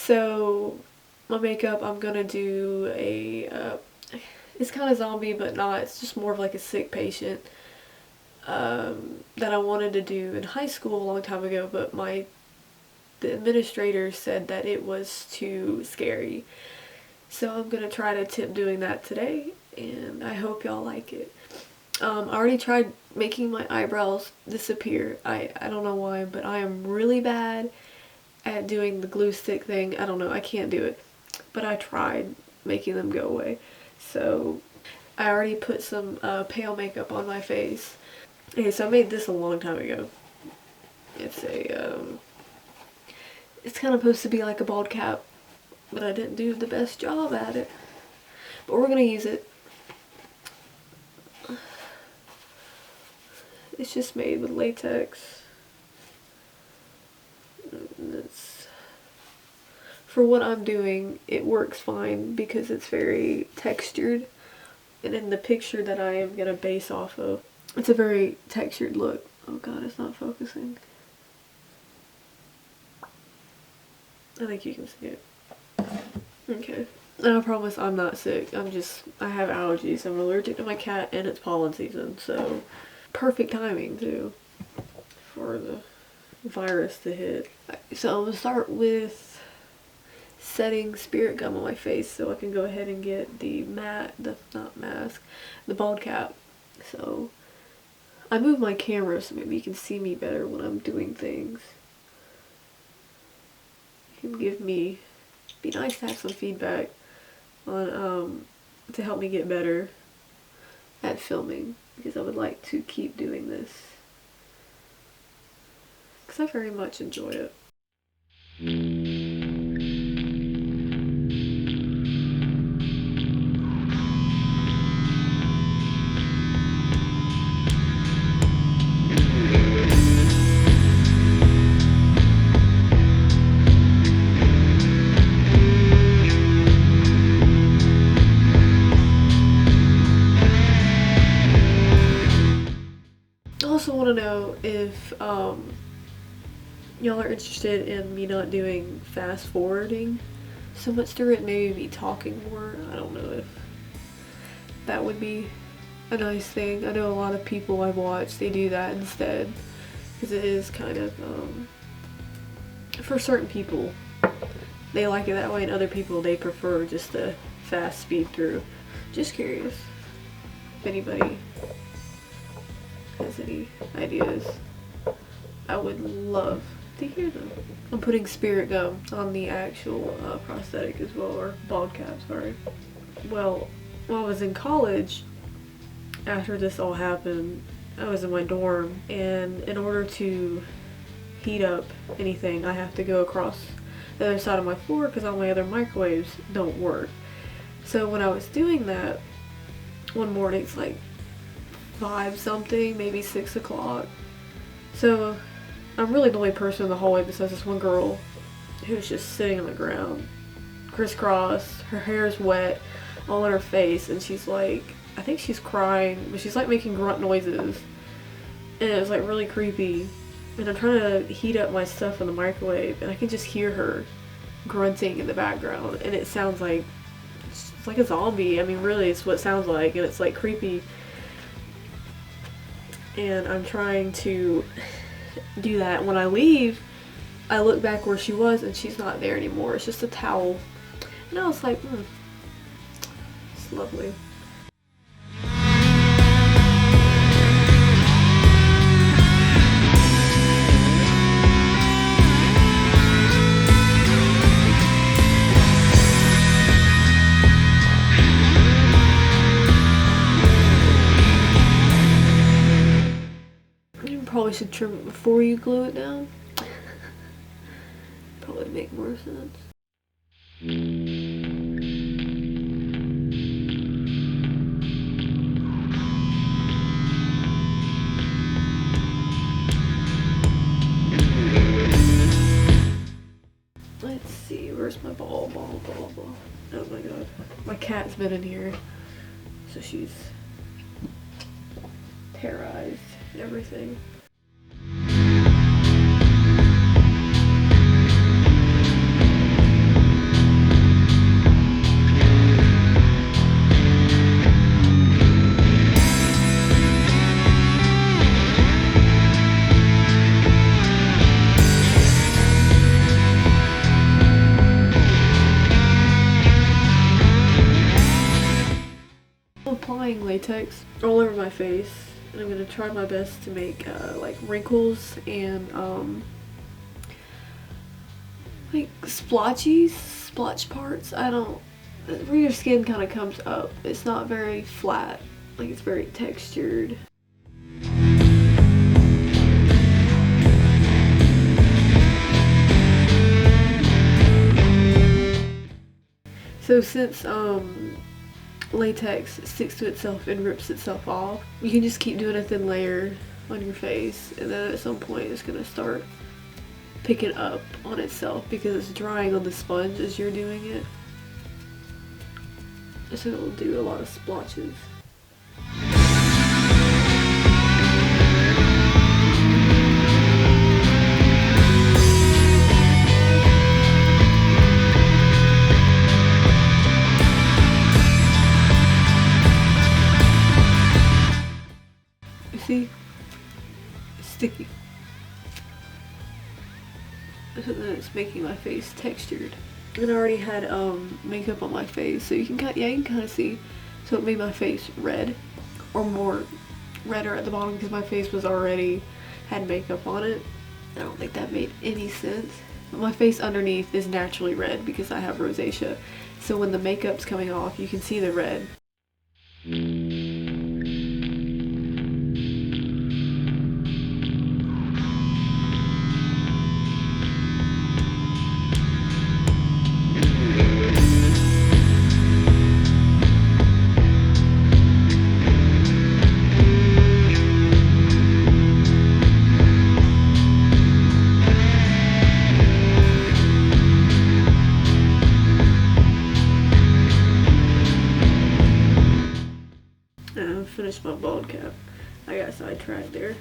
So my makeup, I'm gonna do it's kind of zombie but not, it's just more of like a sick patient that I wanted to do in high school a long time ago, but the administrator said that it was too scary. So I'm gonna try to attempt doing that today, and I hope y'all like it. I already tried making my eyebrows disappear. I don't know why, but I am really bad at doing the glue stick thing. I don't know, I can't do it. But I tried making them go away. So I already put some pale makeup on my face. Okay, so I made this a long time ago. It's it's kind of supposed to be like a bald cap, but I didn't do the best job at it. But we're gonna use it. It's just made with latex. And it's, for what I'm doing, it works fine because it's very textured. And in the picture that I am gonna base off of, it's a very textured look. Oh god, it's not focusing. I think you can see it. Okay. And I promise I'm not sick. I have allergies. I'm allergic to my cat and it's pollen season, so perfect timing too for the virus to hit. So I'm gonna start with setting spirit gum on my face so I can go ahead and get the the bald cap. So I moved my camera so maybe you can see me better when I'm doing things. You can be nice to have some feedback on to help me get better at filming, because I would like to keep doing this because I very much enjoy it. I also want to know if y'all are interested in me not doing fast forwarding so much through it, maybe me talking more. I don't know if that would be a nice thing. I know a lot of people I've watched, they do that instead because it is kind of for certain people they like it that way, and other people they prefer just the fast speed through. Just curious if anybody has any ideas. I would love to hear them. I'm putting spirit gum on the actual prosthetic as well, or bald cap, sorry. Well, when I was in college, after this all happened, I was in my dorm, and in order to heat up anything, I have to go across the other side of my floor because all my other microwaves don't work. So when I was doing that, one morning, it's like 5 something, maybe 6 o'clock. So I'm really the only person in the hallway besides this one girl who's just sitting on the ground, crisscross. Her hair is wet, all in her face, and she's like, I think she's crying, but she's like making grunt noises. And it was like really creepy. And I'm trying to heat up my stuff in the microwave, and I can just hear her grunting in the background, and it sounds like, it's like a zombie. I mean, really, it's what it sounds like, and it's like creepy. And I'm trying to do that. When I leave, I look back where she was, and she's not there anymore. It's just a towel. And I was like, it's lovely. Probably should trim it before you glue it down. Probably make more sense. Let's see, where's my ball. Oh my god. My cat's been in here, so she's terrorized everything. latex all over my face, and I'm gonna try my best to make like wrinkles and like splotch parts. I don't, where your skin kind of comes up. It's not very flat, like it's very textured. So since latex sticks to itself and rips itself off, you can just keep doing a thin layer on your face, and then at some point it's gonna start picking up on itself because it's drying on the sponge as you're doing it. So it'll do a lot of splotches. See? It's sticky. So then it's making my face textured. And I already had makeup on my face, so you can kind of see. So it made my face red, or more redder at the bottom because my face was already had makeup on it. I don't think that made any sense. But my face underneath is naturally red because I have rosacea. So when the makeup's coming off, you can see the red. Finished my bald cap. I got sidetracked there.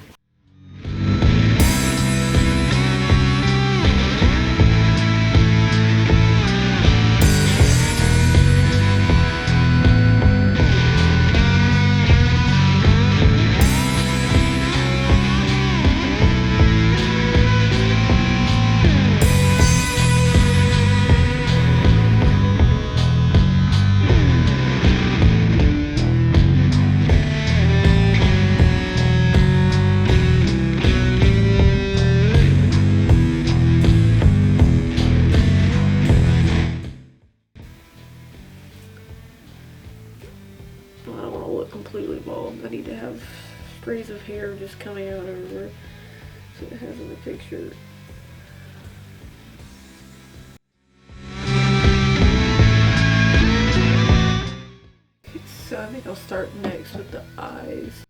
I don't want to look completely bald. I need to have sprays of hair just coming out everywhere, so it has in the picture. Okay, so I think I'll start next with the eyes.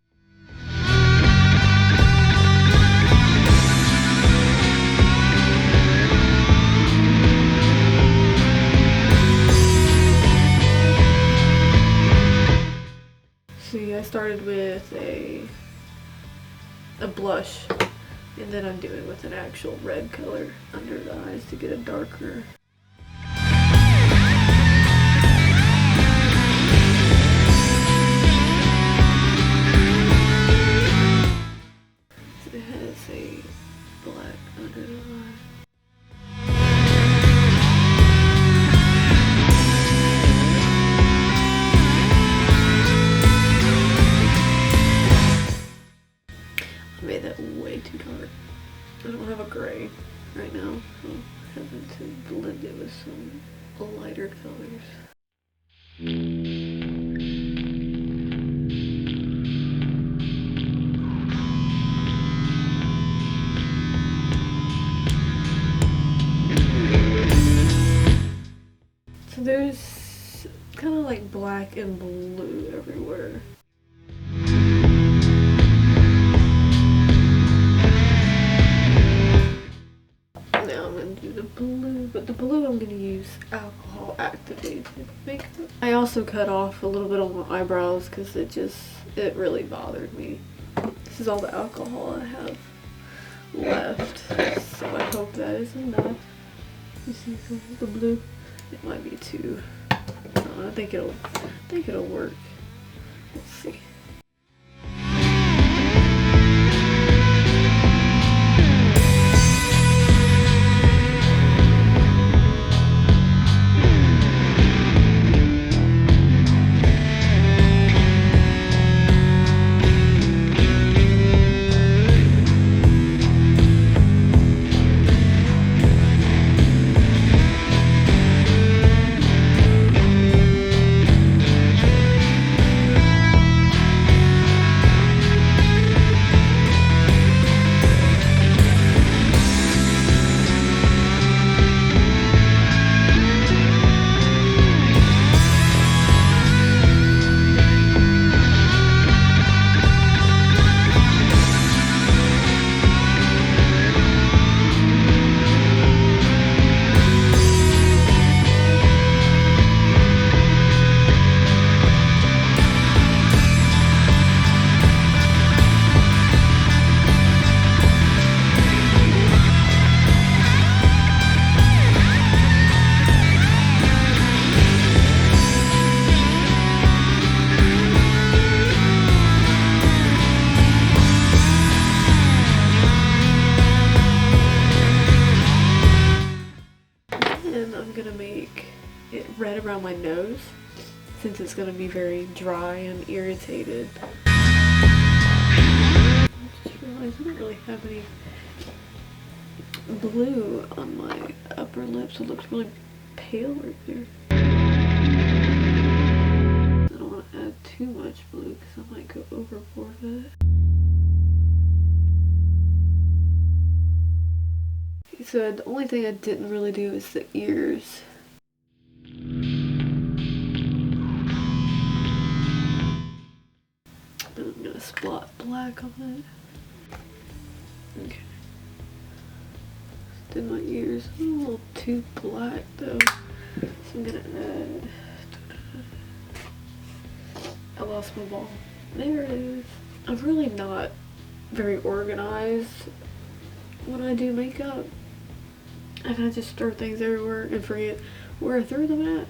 See, I started with a blush, and then I'm doing with an actual red color under the eyes to get a darker. So it has a black under the eye. Made that way too dark. I don't have a gray right now, so I'm having to blend it with some lighter colors. So there's kind of like black and blue everywhere. The blue, but the blue I'm going to use alcohol activated makeup. I also cut off a little bit on my eyebrows because it really bothered me. This is all the alcohol I have left, so I hope that is enough. You see the blue? It might be too. I think it'll work. Let's see. I'm gonna make it red around my nose since it's gonna be very dry and irritated. I just realized I don't really have any blue on my upper lip, so it looks really pale right there. I don't want to add too much blue because I might go overboard with it. So the only thing I didn't really do is the ears. I'm gonna splot black on it. Okay. Did my ears a little too black though, so I'm gonna add. I lost my ball. There it is. I'm really not very organized when I do makeup. I kind of just throw things everywhere and forget where I threw them at.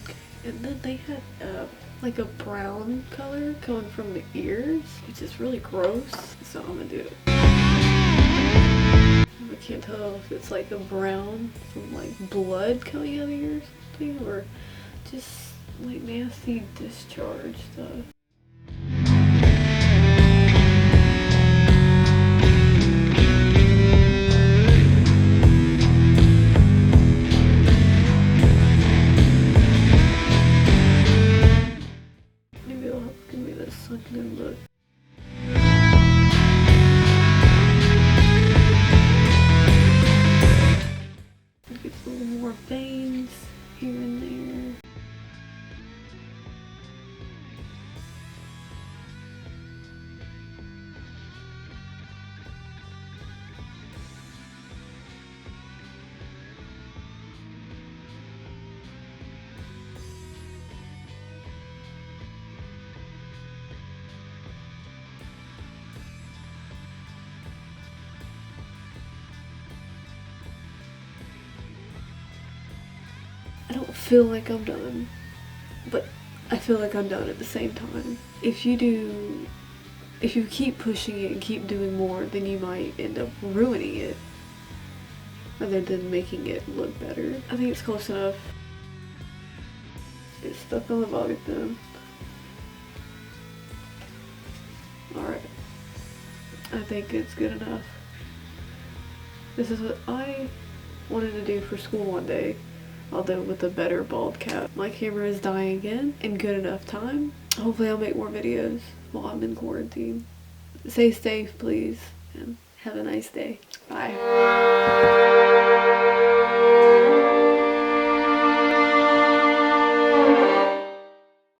Okay. And then they had like a brown color coming from the ears, which is really gross. So I'm gonna do it. I can't tell if it's like a brown from like blood coming out of the ears or something, or just like nasty discharge stuff. Maybe it'll help give me this sunken look. Get a little more veins here and there. I don't feel like I'm done, but I feel like I'm done at the same time. If you keep pushing it and keep doing more, then you might end up ruining it rather than making it look better. I think it's close enough. It's stuck on the bobby pin. Alright. I think it's good enough. This is what I wanted to do for school one day, although with a better bald cap. My camera is dying again in good enough time. Hopefully I'll make more videos while I'm in quarantine. Stay safe, please, and have a nice day. Bye.